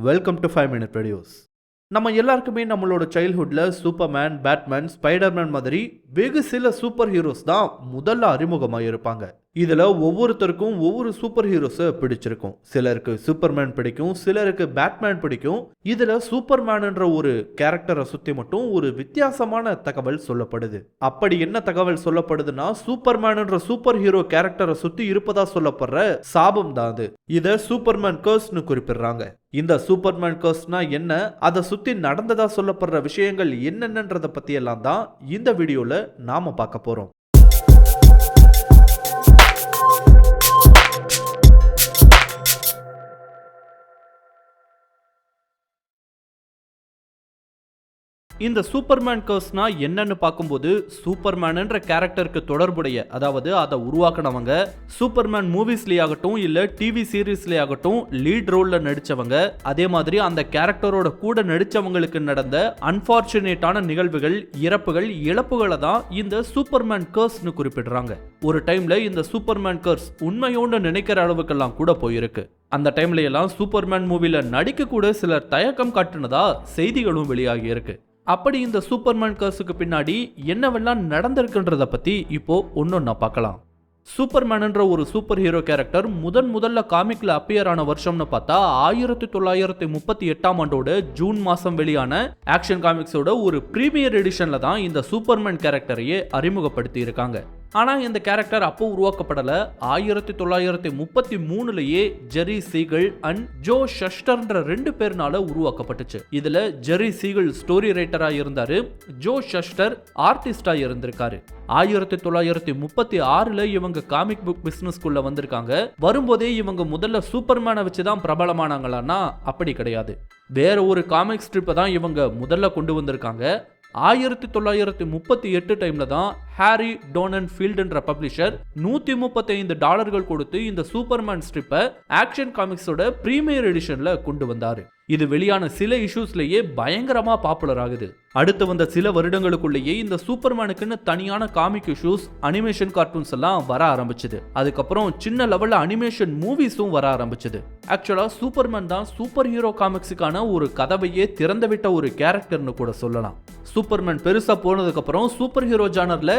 Welcome to 5 Minute Videos. நம்ம எல்லாருக்குமே நம்மளோட சைல்ட்ஹுட்ல சூப்பர்மேன், பேட்மேன், ஸ்பைடர்மேன் மாதிரி வெகு சில சூப்பர் ஹீரோஸ் தான் முதல்ல அறிமுகமாக இருப்பாங்க. இதுல ஒவ்வொருத்தருக்கும் ஒவ்வொரு சூப்பர் ஹீரோஸை பிடிச்சிருக்கும். சிலருக்கு சூப்பர்மேன் பிடிக்கும், சிலருக்கு பேட்மேன் பிடிக்கும். இதுல சூப்பர்மேன்ன்ற ஒரு கேரக்டரை சுத்தி மட்டும் ஒரு வித்தியாசமான தகவல் சொல்லப்படுது. அப்படி என்ன தகவல் சொல்லப்படுதுன்னா, சூப்பர்மேன்ன்ற சூப்பர் ஹீரோ கேரக்டரை சுத்தி இருப்பதா சொல்லப்படுற சாபம் தான் அது. இத சூப்பர்மேன் கர்ஸ்னு குறிப்பிடுறாங்க. இந்த சூப்பர்மேன் கர்ஸ்னா என்ன, அதை சுத்தி நடந்ததா சொல்லப்படுற விஷயங்கள் என்னென்னன்றத பத்தி எல்லாம் தான் இந்த வீடியோல நாம பார்க்க போறோம். இந்த சூப்பர்மேன் கர்ஸ்னா என்னன்னு பார்க்கும்போது, சூப்பர்மேன்ன்ற கேரக்டருக்கு தொடர்புடைய, அதாவது அதை உருவாக்கினவங்க, சூப்பர்மேன் மூவிஸ்லேயே ஆகட்டும் இல்ல டிவி சீரீஸ்லேயே ஆகட்டும் லீட் ரோல்ல நடிச்சவங்க, அதே மாதிரி அந்த கேரக்டரோட கூட நடிச்சவங்களுக்கு நடந்த அன்பார்ச்சுனேட்டான நிகழ்வுகள், இறப்புகள், இழப்புகளை தான் இந்த சூப்பர்மேன் கர்ஸ்னு குறிப்பிடுறாங்க. ஒரு டைம்ல இந்த சூப்பர்மேன் கர்ஸ் உண்மையோன்னு நினைக்கிற அளவுக்கெல்லாம் கூட போயிருக்கு. அந்த டைம்ல எல்லாம் சூப்பர்மேன் மூவில நடிக்க கூட சிலர் தயக்கம் காட்டுனதா செய்திகளும் வெளியாகி இருக்கு. அப்படி இந்த சூப்பர்மேன் கர்ஸுக்கு பின்னாடி என்னவெல்லாம் நடந்திருக்குன்றத பத்தி இப்போ ஒன்னொன்னா பார்க்கலாம். சூப்பர்மேன்ன்ற ஒரு சூப்பர் ஹீரோ கேரக்டர் முதல்ல காமிக்ல அப்பியர் ஆன வருஷம்னு பார்த்தா 1938ஆம் ஆண்டோட ஜூன் மாசம் வெளியான ஆக்ஷன் காமிக்ஸோட ஒரு பிரீமியர் எடிஷன்ல தான் இந்த சூப்பர்மேன் கேரக்டரையே அறிமுகப்படுத்தி இருக்காங்க. ஆனா இந்த கேரக்டர் அப்போ உருவாக்கப்படல. 1933லயே ஜெரி சீகல் அண்ட் ஜோ ஷஸ்டர்ன்ற 2 பேர்னால உருவாக்கப்பட்டுச்சு. இதுல ஜெரி சீகல் ஸ்டோரி ரைட்டரா இருந்தாரு, ஜோ ஷஸ்டர் ஆர்டிஸ்டா இருந்திருக்காரு. 1936ல இவங்க காமிக் புக் பிசினஸ்க்குள்ள வந்திருக்காங்க. வரும்போதே இவங்க முதல்ல சூப்பர்மேனை வச்சுதான் பிரபலமானாங்களான்னா அப்படி கிடையாது. வேற ஒரு காமிக் ஸ்ட்ரிப்பை தான் இவங்க முதல்ல கொண்டு வந்திருக்காங்க. 1938 டைம்ல தான் ஹாரி டோனன் ஃபீல்டுன்ற பப்ளிஷர் $135 கொடுத்து இந்த சூப்பர்மேன் ஸ்ட்ரிப்பை ஆக்ஷன் காமிக்ஸோட பிரீமியர் எடிஷன்ல கொண்டு வந்தாரு. இது வெளியான சில இஷ்யூஸ்லயே பயங்கரமா பாப்புலர் ஆகுது. அடுத்து வந்த சில வருடங்களுக்குள்ளேயே இந்த சூப்பர்மேனுக்குன்னு தனியான காமிக் இஷ்யூஸ், அனிமேஷன் கார்ட்டூன்ஸ் எல்லாம் வர ஆரம்பிச்சது. அதுக்கப்புறம் சின்ன லெவல்ல அனிமேஷன் மூவிஸும் வர ஆரம்பிச்சது. ஆக்சுவலா சூப்பர்மேன் தான் சூப்பர் ஹீரோ காமிக்ஸுக்கான ஒரு கதவையே திறந்துவிட்ட ஒரு கேரக்டர்னு கூட சொல்லலாம். சூப்பர்மேன் பெருசா போனதுக்கு அப்புறம் சூப்பர் ஹீரோ ஜானர்ல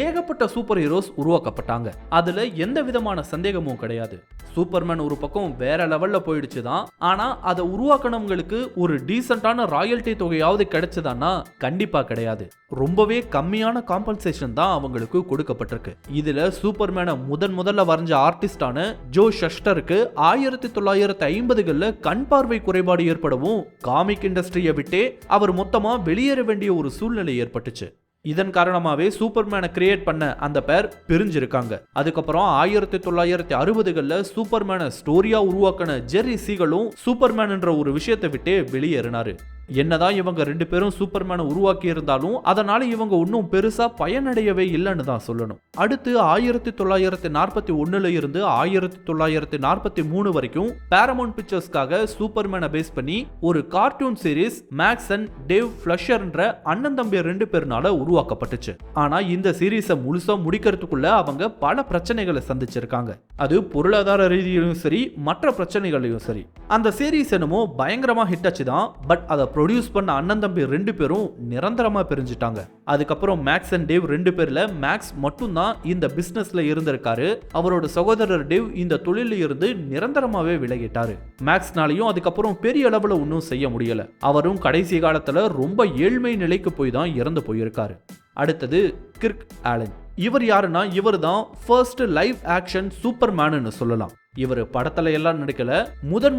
ஏகப்பட்ட சூப்பர் ஹீரோஸ் உருவாக்கப்பட்டாங்க. அதுல எந்த விதமான சந்தேகமும் கிடையாது. சூப்பர்மேன் ஒரு பக்கம் வேற லெவல்ல போயிடுச்சுதான். ஆனா அதை உருவாக்கினவங்களுக்கு ஒரு டீசென்டான ராயல்டி தொகையாவது கிடைச்சதான்னா கண்டிப்பா கிடையாது. ரொம்பவே கம்மியான காம்பன்சேஷன் தான் அவங்களுக்கு கொடுக்கப்பட்டிருக்கு. இதுல சூப்பர்மேனை முதல்ல வரைஞ்ச ஆர்டிஸ்டான ஜோ ஷஸ்டருக்கு 1950களில் கண் பார்வை குறைபாடு ஏற்படவும் காமிக் இண்டஸ்ட்ரியை விட்டே அவர் மொத்தமா வெளியேற வேண்டிய ஒரு சூழ்நிலை ஏற்பட்டுச்சு. இதன் காரணமாவே சூப்பர்மேனை கிரியேட் பண்ண அந்த பேர் பிரிஞ்சிருக்காங்க. அதுக்கப்புறம் 1960களில் சூப்பர்மேனை ஸ்டோரியா உருவாக்கின ஜெரி சீகலும் சூப்பர்மேன் என்ற ஒரு விஷயத்தை விட்டு வெளியேறினாரு. என்னதான் இவங்க 2 பேரும் சூப்பர்மேனை உருவாக்கி இருந்தாலும் அதனால இவங்க ஒன்னும் பெருசா பயனடையவே இல்லைன்னு தான் சொல்லணும். அடுத்து 1941ல இருந்து 1943 வரைக்கும் பேரமவுண்ட் பிக்சர்ஸ்க்காக சூப்பர்மேனை பேஸ் பண்ணி ஒரு cartoon series Max and Dave ஃபிளஷர்ன்ற அண்ணன் தம்பி 2 பேர்னால உருவாக்கப்பட்டுச்சு. ஆனா இந்த சீரீஸை முழுசா முடிக்கிறதுக்குள்ள அவங்க பல பிரச்சனைகளை சந்திச்சிருக்காங்க. அது பொருளாதார ரீதியிலும் சரி, மற்ற பிரச்சனைகளையும் சரி. அந்த சீரீஸ் என்னமோ பயங்கரமா ஹிட் ஆச்சு தான். பட் அதை ப்ரொடியூஸ் பண்ண அண்ணன் தம்பி 2 பேரும் நிரந்தரமா பிரிஞ்சிட்டாங்க. அதுக்கப்புறம் மேக்ஸ் அண்ட் டேவ் 2 பேர்ல மேக்ஸ் மட்டும் தான் இந்த பிசினஸ்ல இருந்திருக்காரு. அவரோட சகோதரர் டேவ் இந்த தொழில இருந்து நிரந்தரமாவே விலகிட்டாரு. மேக்ஸ்னாலையும் அதுக்கப்புறம் பெரிய அளவுல ஒன்றும் செய்ய முடியல. அவரும் கடைசி காலத்துல ரொம்ப ஏழ்மை நிலைக்கு போய் தான் இறந்து போயிருக்காரு. அடுத்தது கிர்க் ஆலன். இவர் யாருன்னா, இவர் தான் ஃபர்ஸ்ட் லைவ் ஆக்ஷன் சூப்பர்மேன்னு சொல்லலாம். இவர் படத்துல எல்லாம் நடிக்கல.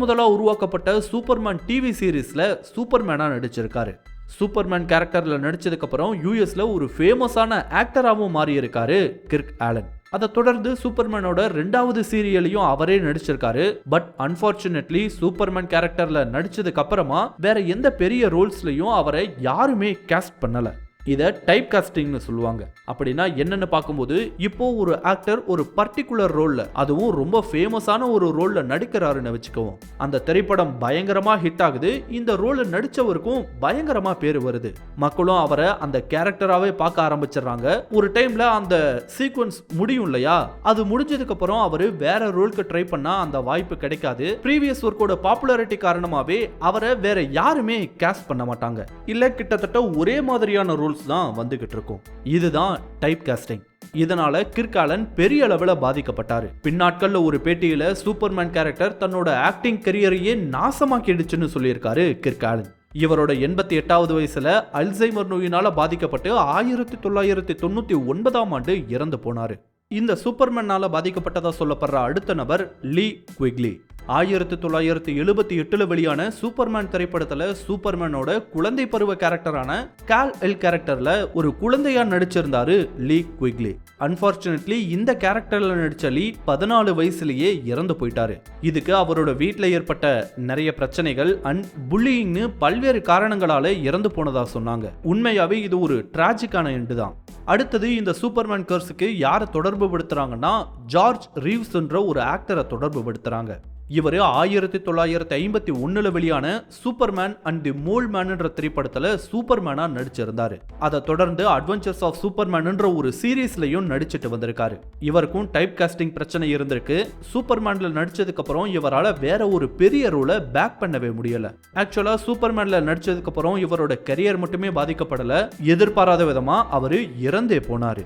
முதலா உருவாக்கப்பட்ட சூப்பர்மேன் டிவி சீரீஸ்ல சூப்பர்மேனா நடிச்சிருக்காரு. சூப்பர்மேன் கேரக்டர்ல நடிச்சதுக்கு அப்புறம் யூஎஸ்ல ஒரு ஃபேமஸான ஆக்டராகவும் மாறி இருக்காரு கிர்க் ஆலன். அதை தொடர்ந்து சூப்பர்மேனோட 2வது சீரியலையும் அவரே நடிச்சிருக்காரு. பட் அன்பார்ச்சுனேட்லி சூப்பர்மேன் கேரக்டர்ல நடிச்சதுக்கு அப்புறமா வேற எந்த பெரிய ரோல்ஸ்லயும் அவரை யாருமே கேஸ்ட் பண்ணல. இதை டைப் காஸ்டிங்னு சொல்லுவாங்க. அப்படின்னா என்னன்னு பார்க்கும்போது, இப்போ ஒரு ஆக்டர் ஒரு பர்டிகுலர் ரோல்ல, அதுவும் ரொம்ப ஃபேமஸான ஒரு ரோல்ல நடிக்கிறாருன்னு வச்சுக்குவோம். அந்த திரைப்படம் பயங்கரமா ஹிட் ஆகுது, இந்த ரோல்ல நடிச்சவருக்கும் பயங்கரமா பேர் வருது, மக்களும் அவரை அந்த கேரக்டராவே பார்க்க ஆரம்பிச்சிடறாங்க. ஒரு டைம்ல அந்த சீக்வன்ஸ் முடியும் இல்லையா, அது முடிஞ்சதுக்கு அப்புறம் அவரு வேற ரோலுக்கு ட்ரை பண்ணா அந்த வாய்ப்பு கிடைக்காது. ப்ரீவியஸ் ஒர்க்கோட பாப்புலாரிட்டி காரணமாவே அவரை வேற யாருமே கேஸ்ட் பண்ண மாட்டாங்க, இல்ல கிட்டத்தட்ட ஒரே மாதிரியான ரோல் தான் வந்துகிட்டு இருக்கும். இதுதான் டைப் காஸ்டிங். இதனால கிர்க் ஆலன் பெரிய அளவுல பாதிக்கப்பட்டாரு. பின்னாட்கள்ல ஒரு பேட்டியில சூப்பர்மேன் கேரக்டர் தன்னோட ஆக்டிங் கரியரையே நாசமாக்கிடுச்சுன்னு சொல்லியிருக்காரு கிர்க் ஆலன். இவரோட 88வது வயசுல அல்சைமர் நோயினால பாதிக்கப்பட்டு 1999 இறந்து போனாரு. இந்த சூப்பர்மேனால பாதிக்கப்பட்டதா சொல்லப்படுற அடுத்த நபர் லீ குவிக்லி. 1978 வெளியான சூப்பர்மேன் திரைப்படத்துல சூப்பர்மேனோட குழந்தை பருவ கேரக்டரான கால் எல் கேரக்டர்ல ஒரு குழந்தையா நடிச்சிருந்தாரு லீ குவிக்லி. அன்பார்ச்சுனேட்லி இந்த கேரக்டர்ல நடிச்ச லீ 14 வயசுலயே இறந்து போயிட்டாரு. இதுக்கு அவரோட வீட்டுல ஏற்பட்ட நிறைய பிரச்சனைகள் அண்ட் புல்லிங்னு பல்வேறு காரணங்களால இறந்து போனதா சொன்னாங்க. உண்மையாவே இது ஒரு டிராஜிக்கான எண்டு தான். அடுத்தது இந்த சூப்பர்மேன் கர்ஸுக்கு யாரை தொடர்பு படுத்துறாங்கன்னா, ஜார்ஜ் ரீவ்ஸ் என்ற ஒரு ஆக்டரை தொடர்பு படுத்துறாங்க. இவர் 1951 வெளியான Superman and the mole man என்ற திரைப்படத்துல சூப்பர்மேனா நடிச்சிருந்தாரு. அதை தொடர்ந்து அட்வென்ச்சர்ஸ் ஆஃப் சூப்பர்மேன் என்ற ஒரு சீரீஸ்லயும் நடிச்சிட்டு வந்திருக்காரு. இவருக்கும் டைப் காஸ்டிங் பிரச்சனை இருந்திருக்கு. சூப்பர்மேன்ல நடிச்சதுக்கு அப்புறம் இவரால வேற ஒரு பெரிய ரோலை பேக் பண்ணவே முடியல. ஆக்சுவலா சூப்பர்மேன்ல நடிச்சதுக்கு அப்புறம் இவரோட கரியர் மட்டுமே பாதிக்கப்படல, எதிர்பாராத விதமா அவரு இறந்தே போனாரு.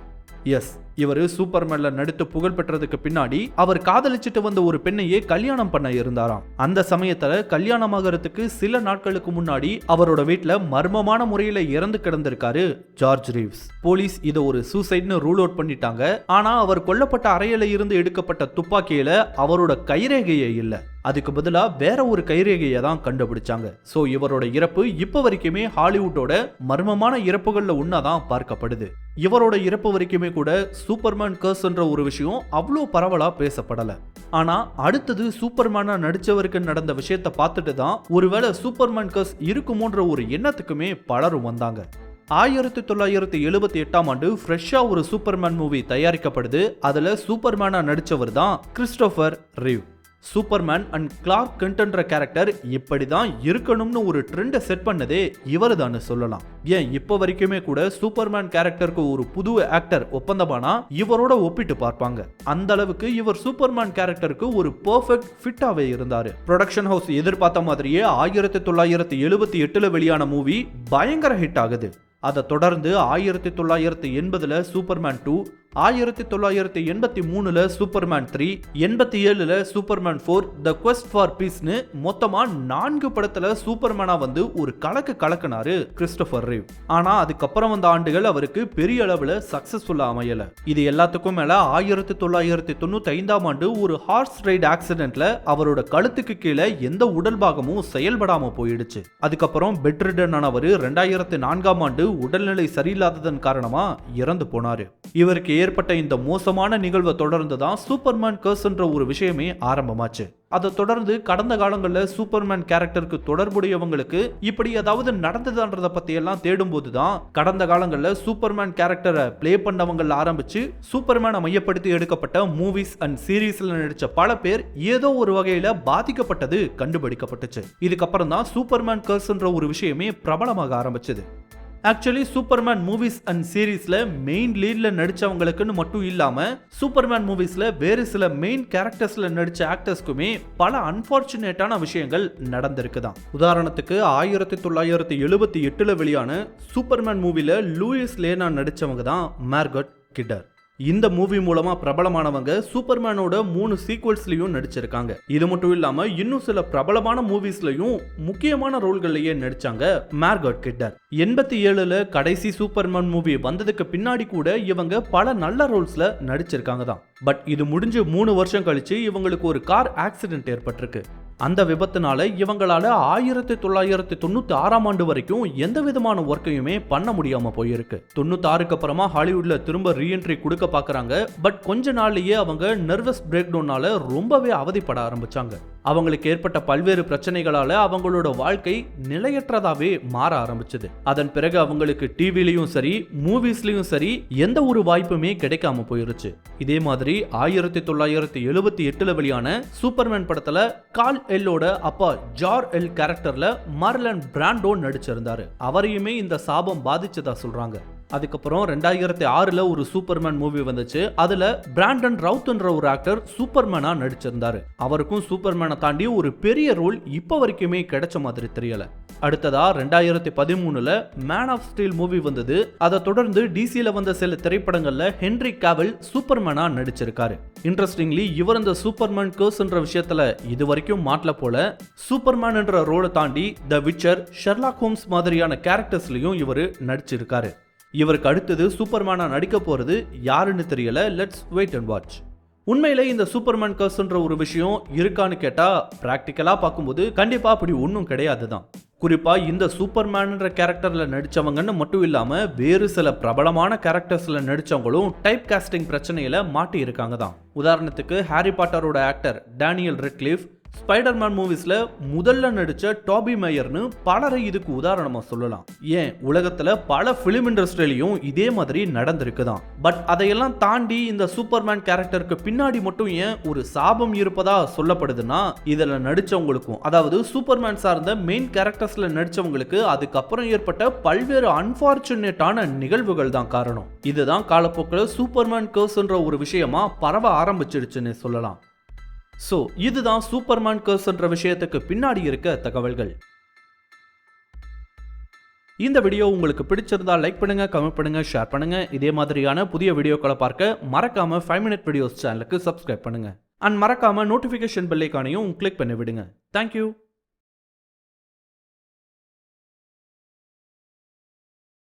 எஸ், இவர் சூப்பர்மேன்ல நடித்து புகழ் பெற்றதுக்கு பின்னாடி அவர் காதலிச்சிட்டு வந்த ஒரு பெண்ணையே கல்யாணம் பண்ண இருந்தாராம். அந்த சமயத்துல கல்யாணம் ஆகிறதுக்கு சில நாட்களுக்கு முன்னாடி அவரோட வீட்டுல மர்மமான முறையில இறந்து கிடந்திருக்காரு ஜார்ஜ் ரீவ்ஸ். போலீஸ் இதை ஒரு சூசைட்னு ரூல் அவுட் பண்ணிட்டாங்க. ஆனா அவர் கொல்லப்பட்ட அறையில இருந்து எடுக்கப்பட்ட துப்பாக்கியில அவரோட கைரேகையே இல்ல, அதுக்கு பதிலா வேற ஒரு கைரேகையை தான் கண்டுபிடிச்சாங்க. சோ இவரோட இறப்பு இப்ப வரைக்குமே ஹாலிவுட்டோட மர்மமான இறப்புகள்ல ஒன்னாதான் பார்க்கப்படுது. இவரோட இறப்பு வரைக்குமே கூட சூப்பர்மேன் கர்ஸ் என்ற ஒரு விஷயம் அவ்வளோ பரவலா பேசப்படல. ஆனா அடுத்தது சூப்பர்மேனா நடிச்சவருக்கு நடந்த விஷயத்தை பார்த்துட்டு தான் ஒருவேளை சூப்பர்மேன் கர்ஸ் இருக்குமோன்ற ஒரு எண்ணத்துக்குமே பலரும் வந்தாங்க. 1978 ஃப்ரெஷ்ஷா ஒரு சூப்பர்மேன் மூவி தயாரிக்கப்படுது. அதுல சூப்பர்மேனா நடிச்சவர் தான் Christopher Reeve. Superman and Clark கென்ட்ன்ற கேரக்டர் இப்படிதான் இருக்கணும்னு ஒரு ட்ரெண்டை செட் பண்ணதே இவர் தான் சொல்லலாம். ஏன் இப்ப வரைக்குமே கூட சூப்பர்மேன் கேரக்டருக்கு ஒரு புது ஆக்டர் ஒப்பந்தமானா இவரோட ஒப்பிட்டு பார்ப்பாங்க. அந்த அளவுக்கு இவர் சூப்பர்மேன் கேரக்டருக்கு ஒரு பெர்ஃபெக்ட் ஃபிட்டாவே இருந்தாரு. ப்ரொடக்ஷன் ஹவுஸ் எதிர்பார்த்த மாதிரியே 1978 வெளியான மூவி பயங்கர ஹிட் ஆகுது. அதை தொடர்ந்து 1980 Superman 2, 1983 Superman 3, 87 Superman 4, the quest for பீஸ்னு மொத்தமா 4 படத்துல சூப்பர்மேனா வந்து ஒரு கலக்கு கலக்குனாரு கிறிஸ்டோபர் ரீவ். ஆனா அதுக்கப்புறம் வந்த ஆண்டுகள் அவருக்கு பெரிய அளவுல சக்சஸ்ஃபுல்லா அமையல. இது எல்லாத்துக்கும் மேல 1995 ஒரு ஹார்ஸ் ரைட் ஆக்சிடென்ட்ல அவரோட கழுத்துக்கு கீழே எந்த உடல் பாகமும் செயல்படாம போயிடுச்சு. அதுக்கப்புறம் பெட்ரிடன் ஆனவர் 2004 உடல்நிலை சரியில்லாததன் காரணமா இறந்து போனாரு. இவருக்கு ஏற்பட்ட இந்த மோசமான நிகழ்வை தொடர்ந்து தான் சூப்பர்மேன் கர்ஸ் என்ற ஒரு விஷயமே ஆரம்பமாச்சு. அதை தொடர்ந்து கடந்த காலங்களில் சூப்பர்மேன் கேரக்டருக்கு தொடர்புடையவங்களுக்கு இப்படி ஏதாவது நடந்ததுன்றத பத்தி எல்லாம் தேடும் போதுதான் கடந்த காலங்களில் சூப்பர்மேன் கேரக்டரை பிளே பண்ணவங்க ஆரம்பிச்சு சூப்பர்மேனை மையப்படுத்தி எடுக்கப்பட்ட மூவிஸ் அண்ட் சீரீஸ்ல நடிச்ச பல பேர் ஏதோ ஒரு வகையில பாதிக்கப்பட்டது கண்டுபிடிக்கப்பட்டுச்சு. இதுக்கப்புறம் தான் சூப்பர்மேன் கர்ஸ் என்ற ஒரு விஷயமே பிரபலமாக ஆரம்பிச்சது. ஆக்சுவலி சூப்பர்மேன் மூவிஸ் அண்ட் சீரீஸ்ல மெயின் லீட்ல நடிச்சவங்களுக்குன்னு மட்டும் இல்லாம சூப்பர்மேன் மூவிஸ்ல வேறு சில மெயின் கேரக்டர்ஸ்ல நடிச்ச ஆக்டர்ஸ்க்குமே பல அன்பார்ச்சுனேட்டான விஷயங்கள் நடந்திருக்குதான். உதாரணத்துக்கு 1978 வெளியான சூப்பர்மேன் மூவில லூயிஸ் லேனா நடிச்சவங்க தான் மார்கட் கிட்டர். இந்த மூவி மூலமா பிரபலமானவங்க சூப்பர்மேனோட 3 சீக்வல்ஸ்லயும் நடிச்சிருக்காங்க. இது மட்டும் இல்லாம இன்னும் சில பிரபலமான மூவிஸ்லயும் முக்கியமான ரோல்கள்லயே நடிச்சாங்க மார்கட் கிட்டர். 87 கடைசி சூப்பர்மேன் மூவி வந்ததுக்கு பின்னாடி கூட இவங்க பல நல்ல ரோல்ஸ்ல நடிச்சிருக்காங்க தான். பட் இது முடிஞ்சு 3 வருஷம் கழிச்சு இவங்களுக்கு ஒரு கார் ஆக்சிடென்ட் ஏற்பட்டிருக்கு. அந்த விபத்துனால இவங்களால 1996 வரைக்கும் எந்த விதமான ஒர்க்கையுமே பண்ண முடியாம போயிருக்கு. 96க்கு அப்புறமா ஹாலிவுட்ல திரும்ப ரீஎன்ட்ரி கொடுக்க பாக்குறாங்க. பட் கொஞ்ச நாள்லயே அவங்க நர்வஸ் பிரேக் டவுனால ரொம்பவே அவதிப்பட ஆரம்பிச்சாங்க. அவங்களுக்கு ஏற்பட்ட பல்வேறு பிரச்சனைகளால அவங்களோட வாழ்க்கை நிலையற்றதாவே மாற ஆரம்பிச்சது. அதன் பிறகு அவங்களுக்கு டிவிலையும் சரி மூவிஸ்லயும் சரி எந்த ஒரு வாய்ப்புமே கிடைக்காம போயிருச்சு. இதே மாதிரி 1978 வெளியான சூப்பர்மேன் படத்துல கால் எல்லோட அப்பா ஜார் எல் கேரக்டர்ல மார்லன் பிராண்டோ நடிச்சிருந்தாரு. அவரையுமே இந்த சாபம் பாதிச்சதா சொல்றாங்க. அதுக்கப்புறம் 2006 ஒரு சூப்பர்மேன் மூவி வந்துச்சு. அதுல பிராண்டன் ரவுத்ன்ற ஒரு ஆக்டர் சூப்பர்மேனா நடிச்சிருந்தாரு. அவருக்கும் சூப்பர்மேனை தாண்டி ஒரு பெரிய ரோல் இப்ப வரைக்குமே கிடைச்ச மாதிரி தெரியல. அடுத்ததா 2013 மேன் ஆஃப் ஸ்டீல் மூவி வந்தது. அதை தொடர்ந்து டிசில வந்த சில திரைப்படங்கள்ல ஹென்ரி காவல் சூப்பர்மேனா நடிச்சிருக்காரு. இன்ட்ரெஸ்டிங்லி இவர் இந்த சூப்பர்மேன் கர்ஸ்ன்ற விஷயத்துல இது வரைக்கும் மாட்டல போல. சூப்பர்மேன் என்ற ரோலை தாண்டி த விச்சர், ஷெர்லாக் ஹோம்ஸ் மாதிரியான கேரக்டர்ஸ்லயும் இவர் நடிச்சிருக்காரு. இவருக்கு அடுத்தது சூப்பர்மேனா நடிக்க போறது யாருன்னு தெரியல. Let's wait and watch. உண்மையிலே இந்த சூப்பர்மேன் கர்ஸ்ன்ற ஒரு விஷயம் இருக்கான்னு கேட்டா பிராக்டிக்கலா பார்க்கும்போது கண்டிப்பா அப்படி ஒன்றும் கிடையாது தான். குறிப்பா இந்த சூப்பர்மேன்ன்ற கேரக்டர்ல நடிச்சவங்கன்னு மட்டும் இல்லாம வேறு சில பிரபலமான கேரக்டர்ஸ்ல நடிச்சவங்களும் டைப் காஸ்டிங் பிரச்சனையில மாட்டி இருக்காங்க தான். உதாரணத்துக்கு Harry பாட்டரோட actor Daniel Radcliffe Spiderman மூவிஸ்ல முதல்ல நடிச்ச டாபி மேயர்னு பலரை இதுக்கு உதாரணமா சொல்லலாம். ஏன் உலகத்துல பல பிலிம் இண்டஸ்ட்ரியிலையும் இதே மாதிரி நடந்திருக்குதான். பட் அதையெல்லாம் தாண்டி இந்த சூப்பர்மேன் கேரக்டருக்கு பின்னாடி மட்டும் ஏன் ஒரு சாபம் இருப்பதா சொல்லப்படுதுன்னா, இதுல நடிச்சவங்களுக்கும் அதாவது சூப்பர்மேன் சார்ந்த மெயின் கேரக்டர்ஸ்ல நடிச்சவங்களுக்கு அதுக்கப்புறம் ஏற்பட்ட பல்வேறு அன்பார்ச்சுனேட்டான நிகழ்வுகள் தான் காரணம். இதுதான் காலப்போக்கில் சூப்பர்மேன் கர்ஸ்ன்ற ஒரு விஷயமா பரவ ஆரம்பிச்சிடுச்சுன்னு சொல்லலாம். சோ இதுதான் சூப்பர்மேன் கர்ஸ்ன்ற விஷயத்துக்கு பின்னாடி இருக்க தகவல்கள். இந்த வீடியோ உங்களுக்கு பிடிச்சிருந்தா லைக் பண்ணுங்க, கமெண்ட் பண்ணுங்க, ஷேர் பண்ணுங்க. இதே மாதிரியான புதிய வீடியோக்களை பார்க்க மறக்காம 5 Minute Videos சேனலுக்கு சப்ஸ்கிரைப் பண்ணுங்க. அண்ட் மறக்காம நோட்டிபிகேஷன் பெல் ஐகானையும் கிளிக் பண்ணி விடுங்க. தேங்க்யூ.